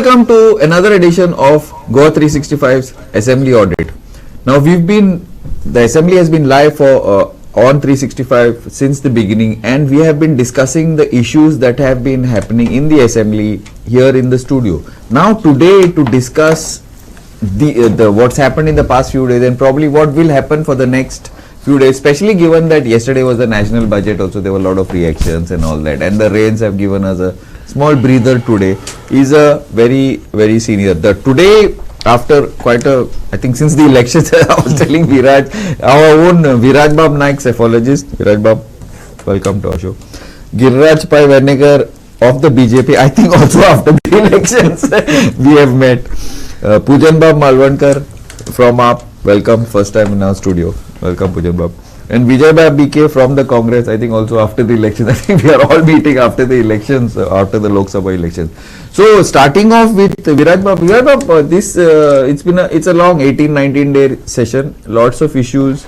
welcome to another edition of Goa365's Assembly Audit. Now the Assembly has been live for on 365 since the beginning, and we have been discussing the issues that have been happening in the Assembly here in the studio. Now today to discuss the what's happened in the past few days and probably what will happen for the next few days, especially given that yesterday was the national budget also, there were a lot of reactions and all that, and the rains have given us a small breather today, is a very senior. Today, after quite a, I think since the elections, I was telling Viraj, our own Viraj Bab Naik, cephalogist. Viraj Bab, welcome to our show. Giriraj Pai Vernegar of the BJP, I think also after the elections, we have met. Pujan Bab Malvankar from AAP, welcome, first time in our studio. Welcome, Pujan Bab. And Vijay Bab BK from the Congress, I think also after the elections. I think we are all meeting after the elections, after the Lok Sabha elections. So starting off with Viraj Bab. Viraj Bab, it's a long 18-19 day session, lots of issues.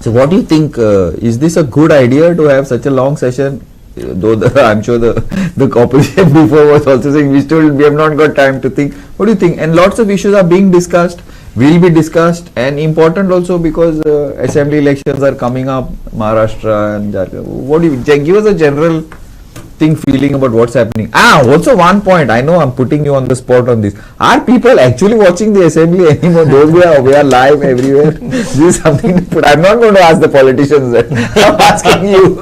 So what do you think, is this a good idea to have such a long session? Though I'm sure the opposition before was also saying we have not got time to think. What do you think? And lots of issues are being discussed, will be discussed, and important also because assembly elections are coming up, Maharashtra and Jharkhand. What do you give us a general feeling about what's happening? Also one point, I know I'm putting you on the spot on this. Are people actually watching the assembly anymore? Those we are live everywhere. This is something to put. I'm not going to ask the politicians that. I'm asking you.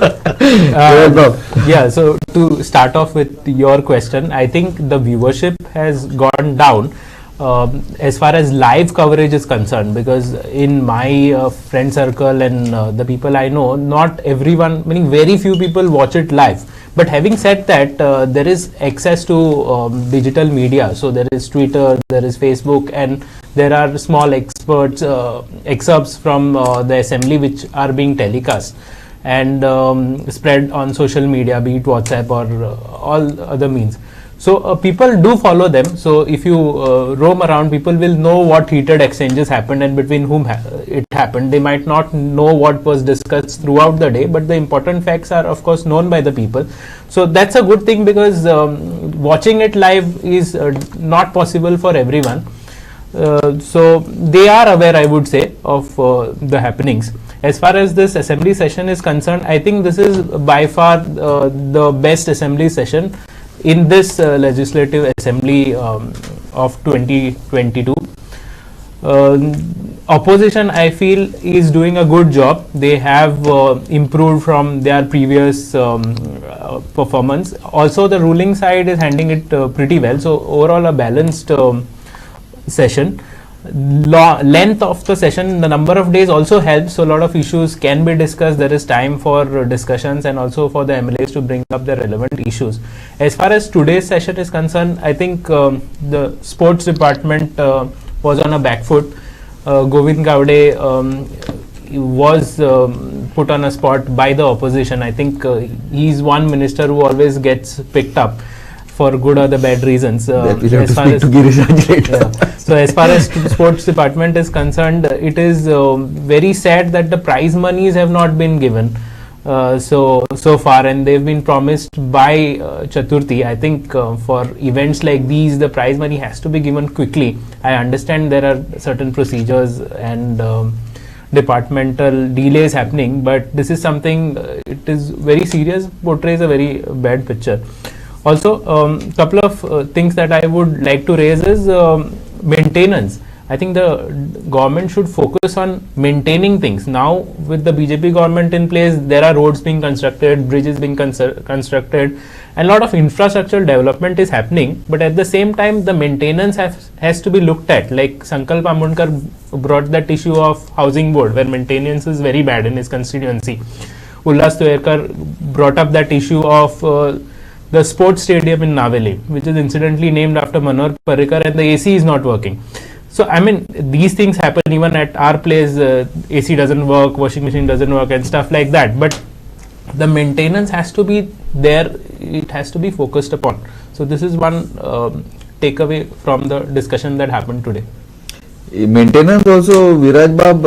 Yeah, so to start off with your question, I think the viewership has gone down as far as live coverage is concerned, because in my friend circle and the people I know, not everyone, meaning very few people watch it live. But having said that, there is access to digital media. So there is Twitter, there is Facebook, and there are small excerpts from the assembly which are being telecast and spread on social media, be it WhatsApp or all other means. So people do follow them. So if you roam around, people will know what heated exchanges happened and between whom it happened. They might not know what was discussed throughout the day, but the important facts are of course known by the people. So that's a good thing, because watching it live is not possible for everyone. So they are aware, I would say, of the happenings. As far as this assembly session is concerned, I think this is by far the best assembly session in this legislative assembly of 2022. Opposition, I feel, is doing a good job. They have improved from their previous performance. Also, the ruling side is handling it pretty well. So overall, a balanced session. Length of the session, the number of days also helps, so a lot of issues can be discussed. There is time for discussions and also for the MLAs to bring up the relevant issues. As far as today's session is concerned, I think the sports department was on a back foot. Govind Gowde was put on a spot by the opposition. I think he's one minister who always gets picked up for good or the bad reasons. As far as so as far as sports department is concerned, it is very sad that the prize monies have not been given so far, and they've been promised by Chaturthi. I think for events like these, the prize money has to be given quickly. I understand there are certain procedures and departmental delays happening, but this is something, it is very serious, portrays a very bad picture. Also, couple of things that I would like to raise is maintenance. I think the government should focus on maintaining things. Now, with the BJP government in place, there are roads being constructed, bridges being constructed, and a lot of infrastructural development is happening. But at the same time, the maintenance has to be looked at. Like Sankalp Amundkar brought that issue of housing board, where maintenance is very bad in his constituency. Ullas Toerkar brought up that issue of the sports stadium in Naveli, which is incidentally named after Manohar Parrikar, and the AC is not working. So I mean, these things happen even at our place. AC doesn't work, washing machine doesn't work, and stuff like that. But the maintenance has to be there. It has to be focused upon. So this is one takeaway from the discussion that happened today. Maintenance also, Viraj Bab,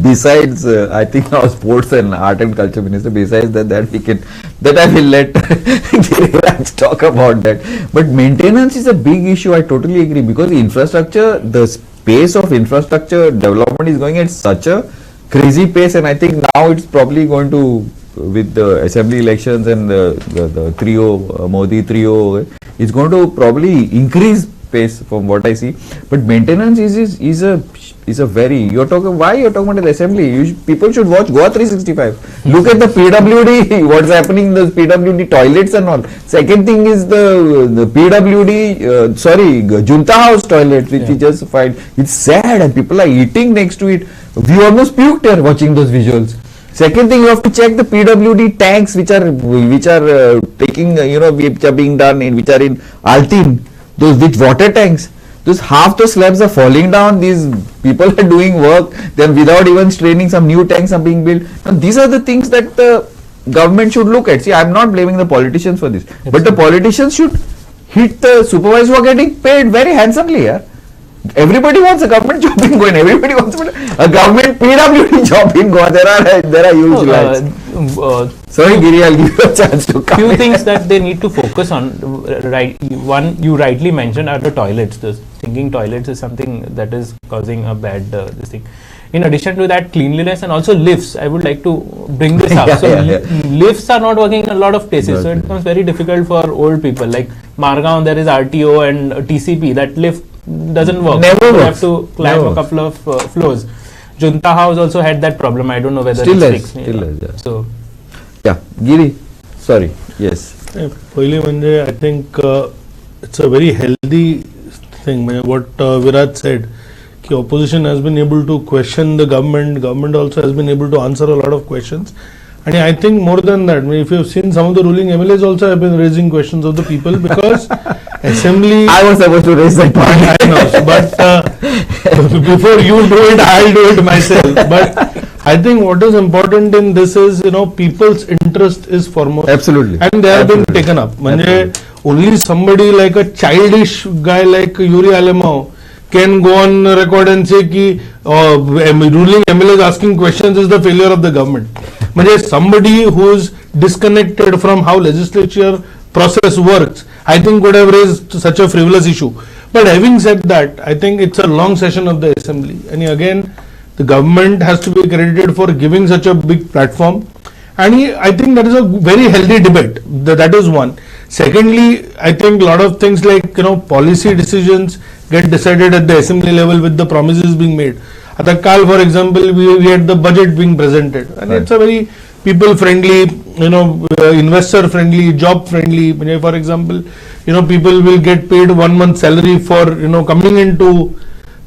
besides I think our sports and art and culture minister, besides that we can, that I will let Viraj talk about that. But maintenance is a big issue, I totally agree, because infrastructure, the pace of infrastructure development is going at such a crazy pace, and I think now it's probably going to, with the assembly elections and the trio, Modi trio, it's going to probably increase pace from what I see. But maintenance is a very, why you're talking about the assembly? People should watch Goa365. Look at the PWD, what's happening in the PWD toilets and all. Second thing is the PWD, Junta House toilets, which we just find. It's sad and people are eating next to it. We almost puked here watching those visuals. Second thing, you have to check the PWD tanks which are taking, which are being done in, which are in Altin. Those which water tanks, those half the slabs are falling down. These people are doing work, then without even straining, some new tanks are being built. Now, these are the things that the government should look at. See, I'm not blaming the politicians for this, but the politicians should hit the supervisors who are getting paid very handsomely. Yeah? Everybody wants a government job in Goa. Everybody wants a government PWD job in Goa. There are huge lines. Sorry, Giri, I'll give you a chance to come. Few things that they need to focus on. Right, one you rightly mentioned are the toilets. The sinking toilets is something that is causing a bad this thing. In addition to that, cleanliness and also lifts. I would like to bring this up. Lifts are not working in a lot of places, so it becomes very difficult for old people. Like Margaon, there is RTO and TCP. That lift doesn't work. Never you works. have to climb a couple of floors. Junta House also had that problem. I don't know whether Still it's has, fixed. still has, yeah. So, yeah, Giri, sorry, yes. Pahile manje, I think it's a very healthy thing. What Viraj said, ki opposition has been able to question the government also has been able to answer a lot of questions. And I think more than that, if you have seen, some of the ruling MLAs also have been raising questions of the people, because assembly. I was supposed to raise that point. I know, but before you do it, I'll do it myself. But I think what is important in this is, people's interest is foremost. Absolutely. And they have been taken up. Only somebody like a childish guy like Yuri Alemao can go on record and say ki ruling MLAs asking questions is the failure of the government. Somebody who is disconnected from how legislature process works, I think would have raised such a frivolous issue. But having said that, I think it's a long session of the assembly. And again, the government has to be credited for giving such a big platform. And I think that is a very healthy debate. That is one. Secondly, I think a lot of things like, policy decisions get decided at the assembly level with the promises being made. At the Kal, for example, we had the budget being presented. And it's a very people-friendly, investor-friendly, job-friendly. For example, people will get paid 1 month salary for, coming into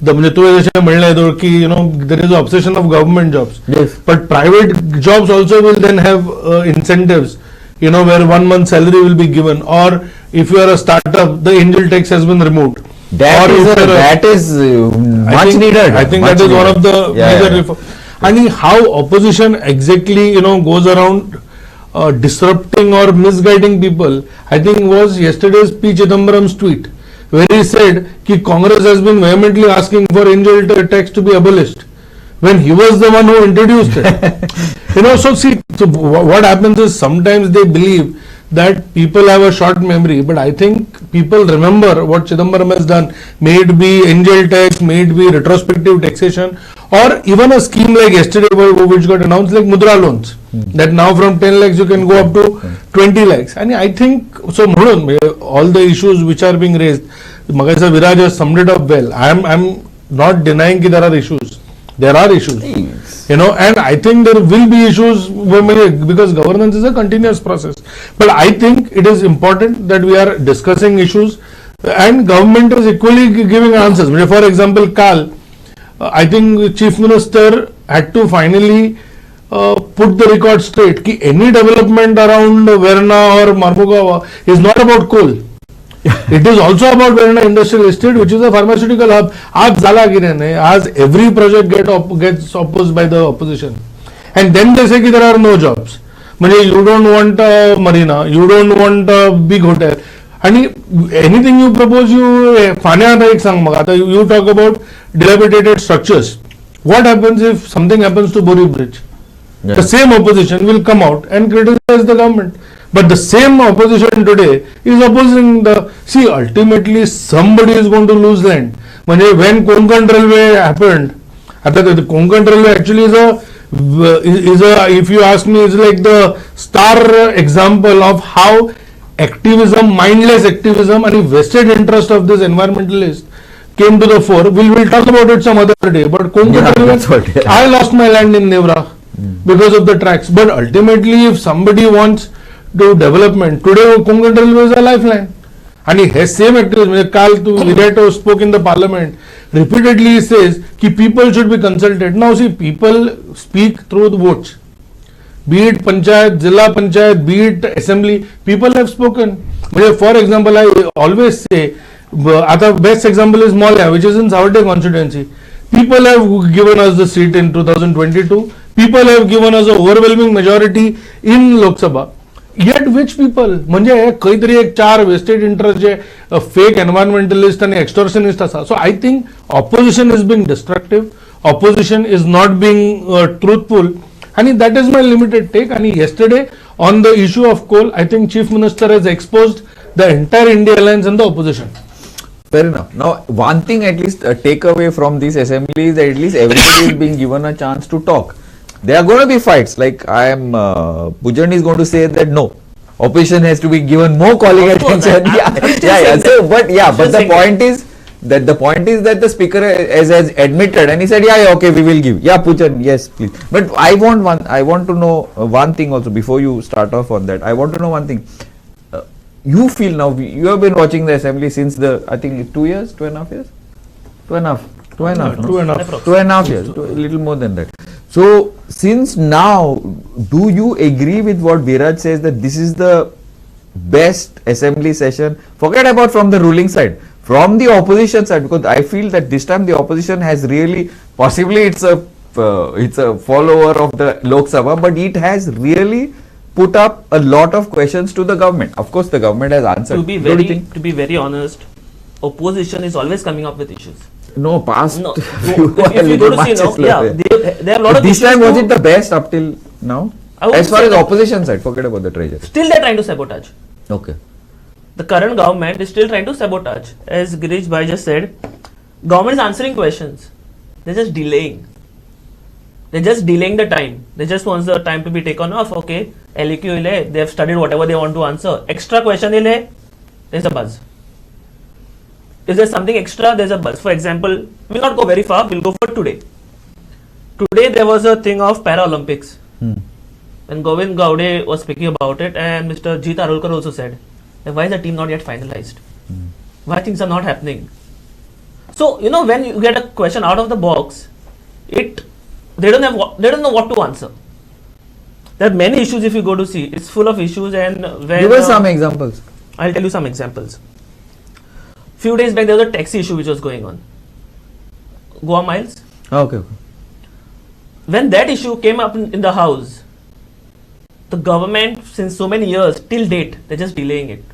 the there is an obsession of government jobs. Yes. But private jobs also will then have incentives, where 1 month salary will be given. Or if you are a startup, the angel tax has been removed. That is much needed. I think that is one of the major reforms. And how opposition exactly, goes around disrupting or misguiding people, I think was yesterday's P. Chidambaram's tweet, where he said that Congress has been vehemently asking for angel tax to be abolished, when he was the one who introduced it. So what happens is sometimes they believe that people have a short memory, but I think people remember what Chidambaram has done, may it be angel tax, may it be retrospective taxation, or even a scheme like yesterday which got announced, like Mudra loans, that now from 10 lakhs you can go up to 20 lakhs. And I think, so all the issues which are being raised, Magasa Viraj has summed it up well. I'm not denying that there are issues. There are issues. And I think there will be issues because governance is a continuous process. But I think it is important that we are discussing issues and government is equally giving answers. For example, Kal, I think Chief Minister had to finally put the record straight that any development around Verna or Marmugava is not about coal. It is also about Verna Industrial Estate, which is a pharmaceutical hub. As every project gets opposed by the opposition. And then they say that there are no jobs. You don't want a marina, you don't want a big hotel. आणि anything you propose you फाण्या आता एक सांग मग आता you talk about dilapidated structures. What happens if something happens to Bori Bridge? Yeah. The same opposition will come out and criticize the government. But the same opposition today is opposing the. See, ultimately somebody is going to lose land. When Konkan Railway happened, the Konkan Railway actually is a, if you ask me, is like the star example of how activism, mindless activism, and vested interest of this environmentalist came to the fore. We'll talk about it some other day. But Konkan Railway, I lost my land in Nevra because of the tracks. But ultimately, if somebody wants to development, today Konkan Railway is a lifeline. And he same activism. Kal Vireto spoke in the parliament. Repeatedly he says that people should be consulted. Now see, people speak through the votes. Be it Panchayat, Zilla Panchayat, be it Assembly, people have spoken. For example, I always say, the best example is Malya, which is in Savarde constituency. People have given us the seat in 2022. People have given us an overwhelming majority in Lok Sabha. Yet which people? म्हणजे काहीतरी एक 4 vested interest J fake environmentalist and extortionist असा. So I think opposition is being destructive. Opposition is not being truthful. And that is my limited take. And yesterday on the issue of coal, I think Chief Minister has exposed the entire India Alliance and the opposition. Fair enough. Now, one thing at least take away from this assembly is that at least everybody is being given a chance to talk. There are going to be fights. Like Pujan is going to say that no, opposition has to be given more calling attention. But the point is that the speaker has admitted and he said, okay, we will give. Yeah, Pujan, yes, please. But I want to know one thing also before you start off on that. I want to know one thing. You feel now, you have been watching the assembly since I think 2 years, 2.5 years? 2.5 years, a little more than that. So, since now, do you agree with what Viraj says that this is the best assembly session? Forget about from the ruling side, from the opposition side, because I feel that this time the opposition has really, possibly it's a follower of the Lok Sabha, but it has really put up a lot of questions to the government. Of course, the government has answered. To be very honest, opposition is always coming up with issues. No, past. No, if you go to see, they have a lot of this issues. time was it the best up till now? As far as opposition side, forget about the treasury. Still they are trying to sabotage. Okay. The current government is still trying to sabotage. As Girish Bhai just said, government is answering questions. They're just delaying. They're just delaying the time. They just want the time to be taken off. Okay, LEQ they have studied whatever they want to answer. Extra question there's a buzz. If there's something extra, there's a buzz. For example, we'll not go very far, we'll go for today. Today there was a thing of Paralympics. When Govind Gaude was speaking about it, and Mr. Jeet Arulkar also said, why is the team not yet finalized? Why things are not happening? So, when you get a question out of the box, they don't know what to answer. There are many issues if you go to see. It's full of issues and when... Give us some examples. I'll tell you some examples. Few days back there was a taxi issue which was going on. Goa Miles. Okay. When that issue came up in the house, the government since so many years till date they're just delaying it.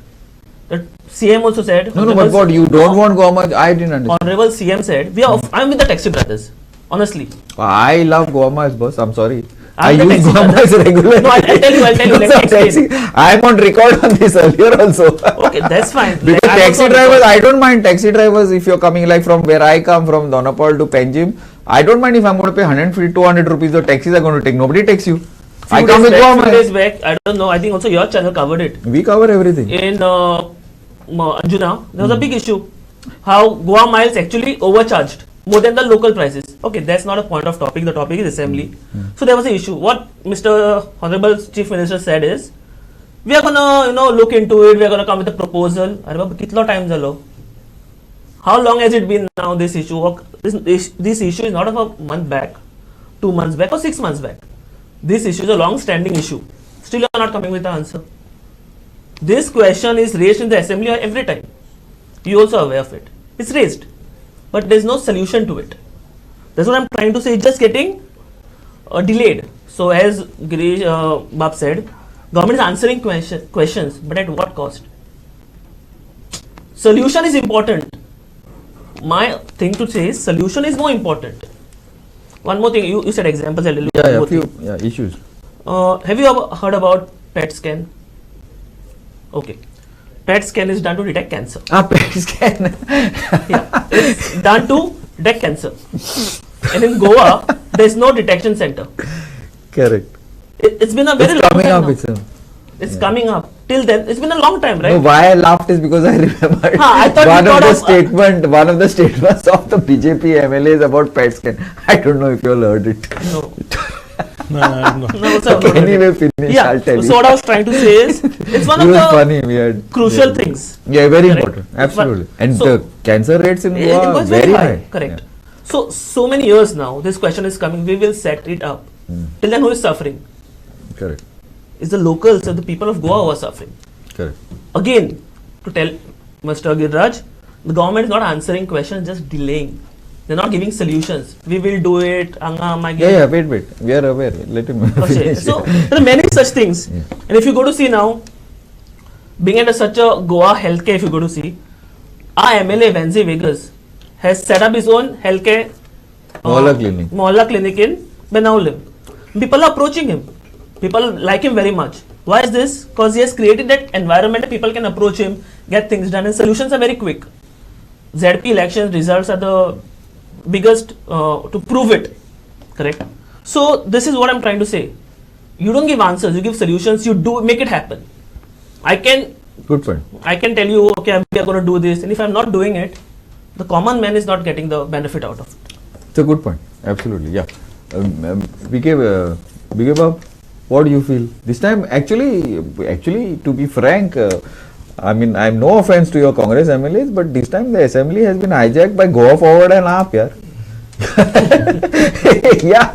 The CM also said... No, but what, you don't want Goa Miles? I didn't understand. Honorable CM said, I'm with the taxi brothers. Honestly. I love Goa Miles, boss. I'm sorry. I I'm the use taxi Goa Miles brother. regularly. No, I'll tell you. Let me explain. I'm on record on this earlier also. Okay, that's fine. Because taxi drivers, I don't mind taxi drivers if you're coming like from where I come, from Donapal to Panjim. I don't mind if I'm going to pay 150, 200 rupees, the taxis are going to take. Nobody takes you. I come with Goa Miles. Few days back, I don't know, I think also your channel covered it. We cover everything. In Anjuna, there was a big issue. How Goa Miles actually overcharged more than the local prices. Okay, that's not a point of topic. The topic is assembly. So there was an issue. What Mr. Honorable Chief Minister said is, we are gonna look into it. We are gonna come with a proposal. I remember kitna time jalo. How long has it been now? This issue. This issue is not of a month back, 2 months back, or 6 months back. This issue is a long-standing issue. Still, you are not coming with the answer. This question is raised in the assembly every time. You also aware of it. It's raised, but there is no solution to it. That's what I'm trying to say. It's just getting delayed. So, as Girish Bab said, government is answering questions, but at what cost? Solution is important. My thing to say is solution is more important. One more thing, you said examples a little Yeah, more few thing. issues. Have you ever heard about PET scan? Okay. PET scan is done to detect cancer. PET scan. Yeah, it's done to detect cancer. And in Goa, there is no detection center. Correct. It's been a very It's long coming time up now. itself. It's coming up. Till then, it's been a long time, right? No, why I laughed is because I remember I thought one you of thought one of the statements of the BJP MLAs about PET scan. I don't know if you all heard it. No. No. No, sir, Okay, anyway, finish. yeah. I'll tell So you. what I was trying to say is, it's one It of was the funny. We had crucial things. Yeah, very Correct. important. Absolutely. But- And so- the cancer rates in It Goa was very high. Correct. So many years now, this question is coming. We will set it up. Till then, who is suffering? Yeah. Correct. It's the locals and the people of Goa who are suffering. Correct. Again, to tell Mr. Giriraj, the government is not answering questions, just delaying. They're not giving solutions. We will do it. Yeah, wait. We are aware. Let him Okay, finish. so there are many such things. Yeah. And if you go to see now, being at such a Goa healthcare, if you go to see, our MLA Vanzi Vegas has set up his own healthcare Mohalla clinic in Benaulim. People are approaching him. People like him very much. Why is this? Because he has created that environment that people can approach him, get things done, and solutions are very quick. ZP election results are the biggest to prove it. Correct? So this is what I'm trying to say. You don't give answers, you give solutions, you do make it happen. Good point. I can tell you, okay, we are going to do this, and if I'm not doing it, the common man is not getting the benefit out of it. It's a good point. Absolutely. Yeah. Big Bob, what do you feel? This time, actually, to be frank, I mean, I'm no offense to your Congress MLAs, but this time the assembly has been hijacked by Goa Forward and AAP, yaar. Yeah,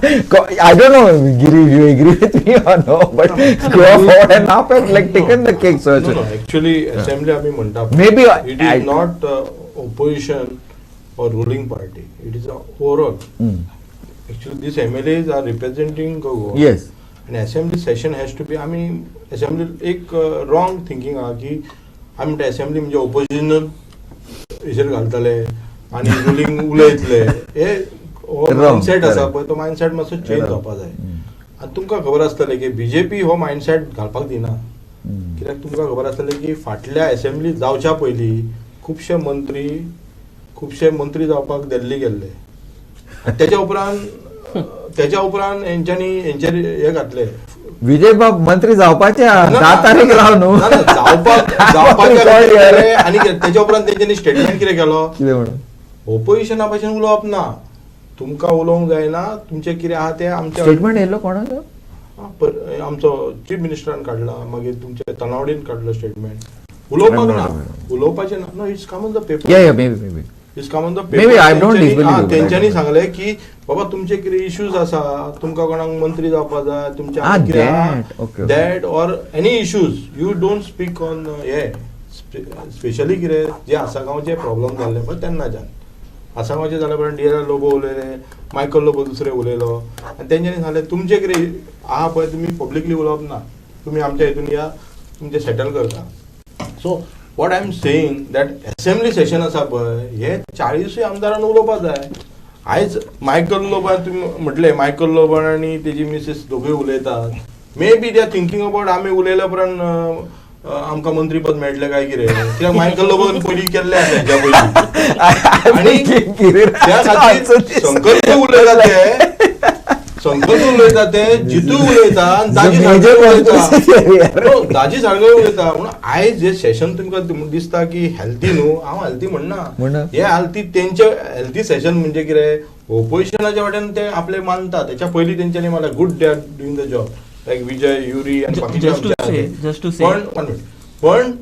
I don't know, Giri, you agree with me or no, but Goa Forward and AAP have like taken the cake. So No, actually, assembly आम्ही म्हणता. Maybe It is not opposition or ruling party. It is overall. Actually, these MLAs are representing Goa. Yes. And assembly session has to be. आम्ही assembly एक wrong thinking हा की आम्ही त्या assembly म्हणजे oppositional Ishar घालतले आणि ruling उलयतले. हे mindset असा पण तो mindset मातसो change जावपा जाय. आणि तुमकां खबर आसतलें की बीजेपी हो mindset घालपाक दिना. कित्याक तुमकां खबर आसतलें की फाटल्या असेंब्ली जावच्या पयलीं खुबशे मंत्री जावपाक दिल्ली गेल्ले. त्याच्या उपरांत हेंच्यांनी हे घातले. विजय बाब मंत्री जावपाचे 10 तारीख राव न्हू. जावपाचे आनी त्याच्या उपरांत तेंच्यांनी स्टेटमेंट कितें केलो? कितें म्हणून? ओपोजिशना भशेन उलोवप ना. तुमकां उलोवंक जायना. तुमचें कितें आहा तें आमच्या स्टेटमेंट येयलो कोणाचो? आमचो चीफ मिनिस्टरान काडला. मागीर तुमच्या तनावडीन काडलो स्टेटमेंट. उलोवपाक ना. उलोवपाचें ना. No it's come on the paper. Yeah, maybe. It's come on the paper. Maybe I don't disagree with you. तेंच्यांनी सांगले की बाबा तुमचे कितें इश्यूज आसा, तुमकां कोणाक मंत्री जावपाक जाय, तुमच्या okay. that or any issues you don't speak on हे स्पेशली कितें जे आसागांवचे प्रॉब्लेम जाल्ले पळय तेन्नाच्यान. आसागांवचे जाल्या उपरांत डीआर लोबो उलयले, मायकल लोबो दुसरे उलयलो आनी तेंच्यांनी सांगलें तुमचे कितें आहा पळय तुमी पब्लिकली उलोवप ना. तुमी आमच्या हितून या, तुमचे सेटल करता. सो what I'm saying that assembly session आसा पळय हे 40 आमदारांनी उलोवपाक जाय. आयज मायकल लोबान तुमी म्हटले मायकल लोबान आनी तेजी मिसेस दोगूय उलयतात. May be they are thinking about आमी उलयल्या उपरांत आमकां मंत्रीपद मेळटलें काय कितें. कित्याक मायकल लोबान पयलीं केल्लें आसा हेच्या पयलीं. आनी त्या खातीर संकल्प उलयता ते जितू उलयता दाजी सारके उलयता. म्हणून आयज जे सेशन तुमकां दिसता की हेल्थी न्हू, हांव हेल्थी म्हणना. हे हेल्थी तेंचे हेल्थी सेशन म्हणजे कितें ओपोजिशनाच्या वाट्यान ते आपले मानता. तेच्या पयलीं तेंच्यांनी मला good they are doing the job like Vijay Yuri आनी बाकीचे. पण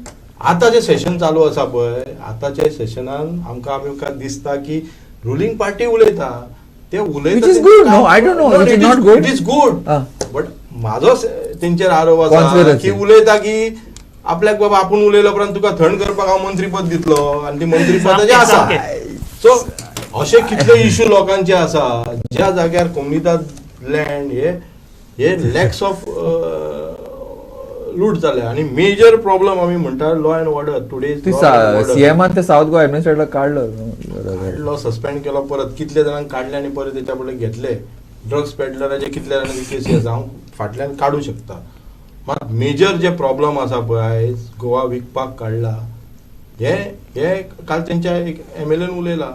आतां जे सेशन चालू आसा पळय आतांच्या सेशनान आमकां दिसता की रुलींग पार्टी उलयता. ते उलयता. Which is good. No, I don't know. It is not good. It is good. But म्हाजो तेंचेर आरोप आसा की उलयता की आपल्याक बाबा आपूण उलयल्या उपरांत तुका थंड करपाक हांव मंत्रीपद दितलो आनी ती मंत्रीपदाचें आसा. सो अशे कितले इश्यू लोकांचे आसा ज्या जाग्यार कोमुनिताद लँड हे लॅक्स ऑफ लूट जाल्या आणि मेजर प्रॉब्लेम आम्ही म्हणटा लॉ अँड ऑर्डर टुडे सीएमान ते साऊथ गोवा ऍडमिनिस्ट्रेटर काढलं सस्पेंड केलो परत कितले जाणांक काढले आणि परत त्याच्या फुडें घेतले ड्रग्स पेडलराचे कितले जाणांची केसी हांव फाटल्यान काडू शकता मात मेजर जे प्रॉब्लेम आसा पळय आयज गोवा विकपाक काडला हे काल तेंच्या एक MLAन उलयला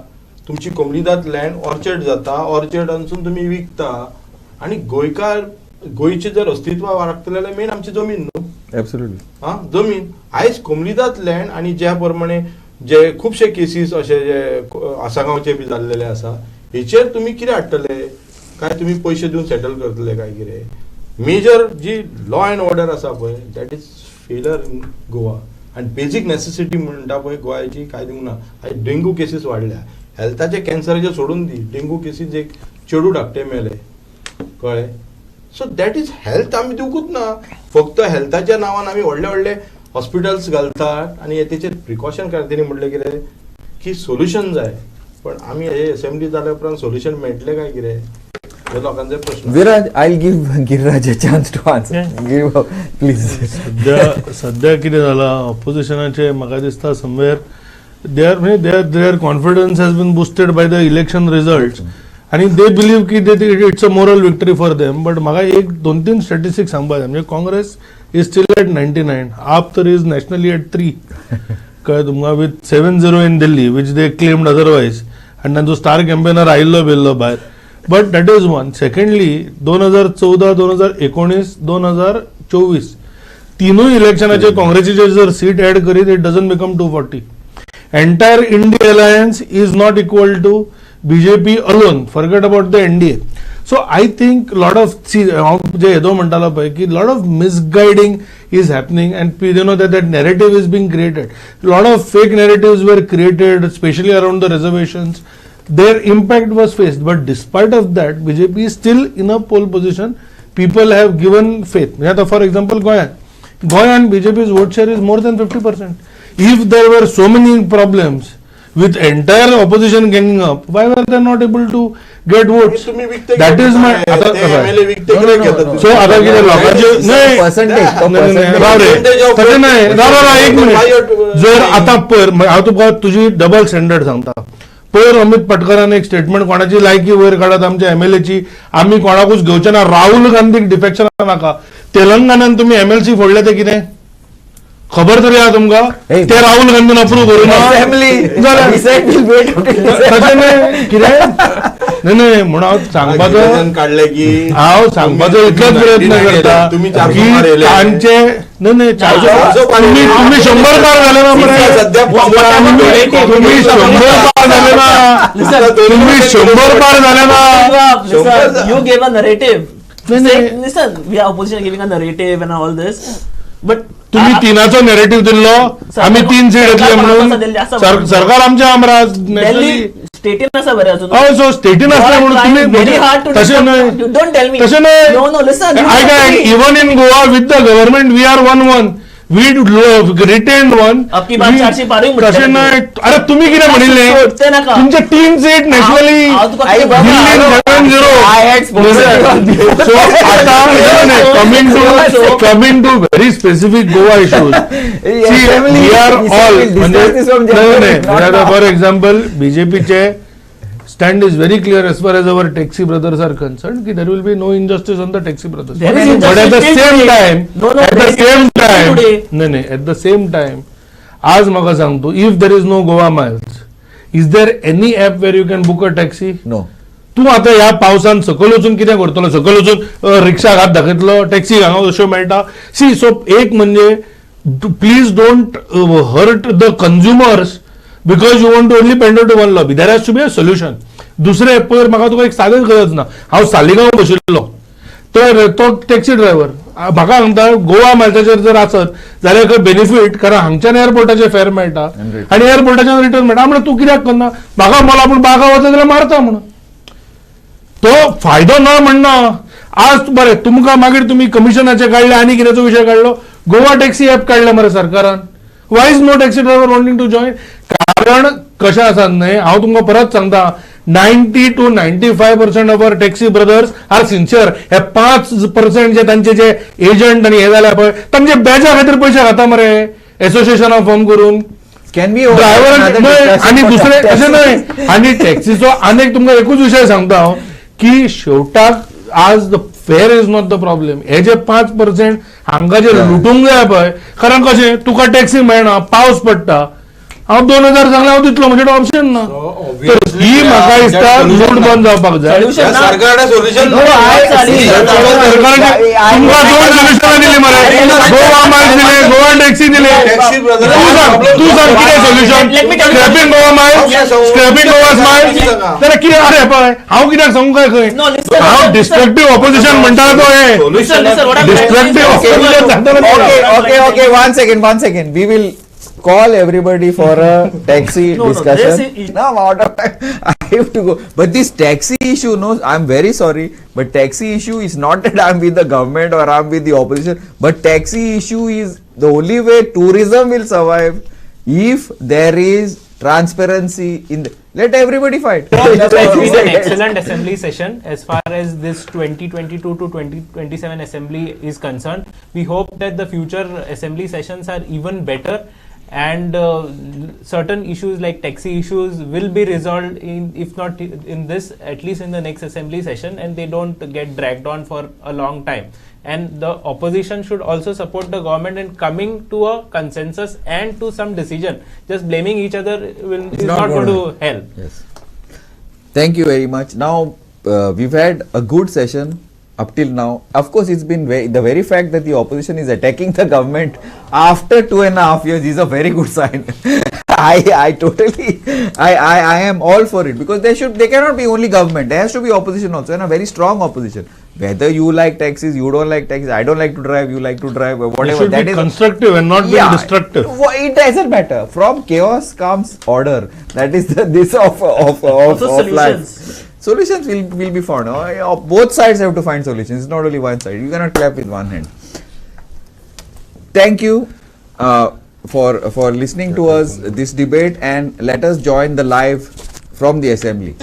तुमची कोमलीदात लँड ऑर्चर्ड जाता ऑर्चर्डांसून तुमी विकता आणि गोंयकार गोंयचे जर अस्तित्व वाडटलें जाल्यार मेन आमची जमीन न्हू एब्सोल्युटली जमीन आयज कोमलीदात लँड आणि ज्या प्रमाणे जे खुबशे केसीस अशे जे आसागांवचे बी जाल्लेले आसा हेचेर तुमी कितें हाडटले काय तुमी पयशे दिवन सेटल करतले काय कितें मेजर जी लॉ अँड ऑर्डर आसा पळय that is failure in Goa आनी बेजीक नेसेसिटी म्हणटा पळय गोंयाची काय दिवंक ना आयज डेंगू केसीस वाडल्या हेल्थाचे कॅन्सराचे सोडून दी डेंगू केसीस एक चेडू धाकटे मेले कळ्ळें सो दॅट इज हेल्थ आमी दिवंकूच ना फक्त हेल्थाच्या नांवान आमी व्हडले व्हडले हॉस्पिटल्स घालतात आणि तेचेर प्रिकॉशन काड तेणी म्हणलें कितें की सोल्युशन जाय पण आमी हे असेंब्ली जाल्या उपरांत सोल्युशन मेळटलें काय कितें हे लोकांचे प्रश्न Viraj I give Giriraj a chance to answer give please सध्या कितें जालां ऑपोजिशनाचे म्हाका दिसता somewhere their confidence has been boosted by the election results आणि they believe की it's a moral victory for them but म्हाका एक 2-3 statistics सांगपाक जाय म्हणजे काँग्रेस is still at 99 आप तर is nationally at 3 कळ्ळें तुमकां with 7-0 in Delhi which they claimed otherwise and तांचो स्टार कॅम्पेनर आयिल्लो बिल्लो भायर but that is one secondly 2014 2019 2024 तिनूय इलेक्शनाचे काँग्रेसीचे जर सीट ऍड करीत it doesn't become 240 entire India alliance is not equal to BJP alone. Forget about the NDA. So I think lot of lot of misguiding is happening, and you know that narrative is being created. Lot of fake narratives were created, especially around the reservations. Their impact was faced, but despite of that, BJP is still in a pole position. People have given faith. For example, Goa and BJP's vote share is more than 50%. If there were so many problems with entire opposition ganging up, why were they not able to get votes? That is my so आता किती लोकांचे एक minute जर आता पर हांव तुका तुजी डबल स्टँडर्ड सांगता पर अमित पटकरान एक स्टेटमेंट कोणाची लायकी वयर काडत आमच्या MLA ची आमी कोणाकूच घेवचे ना राहुल गांधीक डिफेक्शन नाका तेलंगणान तुम्ही MLC फोडले ते कितें खबर तरी आहा तुमका ते राहुल गांधीन अप्रूव्ह करू नाही म्हणून हांव सांगपाचो इतलोच प्रयत्न करता की तांचे नाही तुम्ही 100 पार झाले ना तुम्ही 100 पार झाले ना तुम्ही 100 पार झाले ना you gave a narrative listen we are opposition giving a narrative and all this but तुम्ही तीनाचो नॅरेटिव्ह दिल्लो आम्ही 3 सीट घेतले म्हणून सरकार आमच्या आमराज स्टेटीन आसा बरे अजून सो स्टेटीन असले म्हणून तुम्ही तसे नाही तसे नाही even in Goa with the government we are 1-1 we retained one कसे नाही अरे तुम्ही किती म्हणले तुमचे 3 seat nationally coming to very specific Goa issues we are all for example BJP चे stand is very clear as far as our taxi brothers are concerned कि there will be no injustice on the taxi brothers but at the same time at the same time आज म्हाका सांगतो if there is no Goa miles is there any app where you can book a taxi no तू आता ह्या पावसान सकयल वचून कितें करतलो सकयल वचून रिक्षा घात दाखयतलो टॅक्सी हांगा अश्यो मेळटा सी सो एक म्हणजे please don't hurt the consumers because you want to only pander to one lobby. There has to be a solution. दुसरे पयर म्हाका तुका एक सादेच गरज ना हांव सालिगांव बशिल्लो तर तो टॅक्सी ड्रायव्हर म्हाका सांगता गोवा मायल्साचेर जर आसत जाल्यार खंय बेनिफीट कारण हांगच्यान एअरपोर्टाचेर फेअर मेळटा आनी एअरपोर्टाच्यान रिटर्न मेळटा म्हणल्यार तूं कित्याक करना म्हाका मला पूण बागा वचत जाल्यार मारता म्हणून तो फायदो ना म्हणना आज बरें तुमकां मागीर तुमी कमिशनाचे काडले आनी कितेंचो विशय काडलो गोवा टॅक्सी ऍप काडले मरे सरकारान why is no taxi driver wanting to join कारण कशें आसा न्हय हांव तुमकां परत सांगता 90 to 95% of our taxi brothers are sincere. हे 5% जे तांचे जे एजंट आणि हे जाल्या पळय तांचे बॅजा खातीर पैसे खाता मरे एसोसिएशना फॉर्म करून. Can we ड्रायव्हर आणि दुसरे अशें न्हय. आनी टॅक्सीचो आनीक तुमकां एकूच विशय सांगता हांव की शेवटाक आज the fare is not the problem. हे जे 5% हांगा जे लुटूंक जाय पळय कारण कशें तुका टॅक्सी मेळना पावस पडटा हांव 2000 सांगले हांव दितलो म्हणजे ऑप्शन ना. तर ही म्हाका दिसता लूट बंद जावपाक जाय. सरकारान सोल्युशन तुमकां 2 सोल्युशनां दिली मरे. गोवा मायल्स दिले गोवा टॅक्सी दिले. तू सांग कितें solution. Scrapping Goa Miles scrapping Goa Miles जाल्यार कितें अरे पळय हांव कित्याक सांगू काय खंय हांव डिस्ट्रक्टिव्ह ऑपोजिशन म्हणटा तो हे डिस्ट्रक्टिव्ह ऑपोजिशन सांगता. Okay, one second. We will call everybody for a taxi discussion. Now I'm out of time. I have to go. But this taxi issue, no, I'm very sorry, but taxi issue is not that I'm with the government or I'm with the opposition, but taxi issue is the only way tourism will survive if there is transparency in the, let everybody fight. It's been an excellent assembly session as far as this 2022 to 2027 assembly is concerned. We hope that the future assembly sessions are even better and certain issues like taxi issues will be resolved in, if not in this, at least in the next assembly session, and they don't get dragged on for a long time. And the opposition should also support the government in coming to a consensus and to some decision. Just blaming each other is not going to help. Yes. Thank you very much. Now we've had a good session up till now. Of course, it's been the very fact that the opposition is attacking the government after 2.5 years is a very good sign. I totally I am all for it, because they cannot be only government. There has to be opposition also, and a very strong opposition. Whether you like taxis, you don't like taxis, I don't like to drive, you like to drive, or whatever. It should that be is constructive and not being destructive. It doesn't matter. From chaos comes order. That is this of life. Solutions will be found. Both sides have to find solutions. It's not only one side. You cannot clap with one hand. Thank you for listening to us this debate, and let us join the live from the assembly.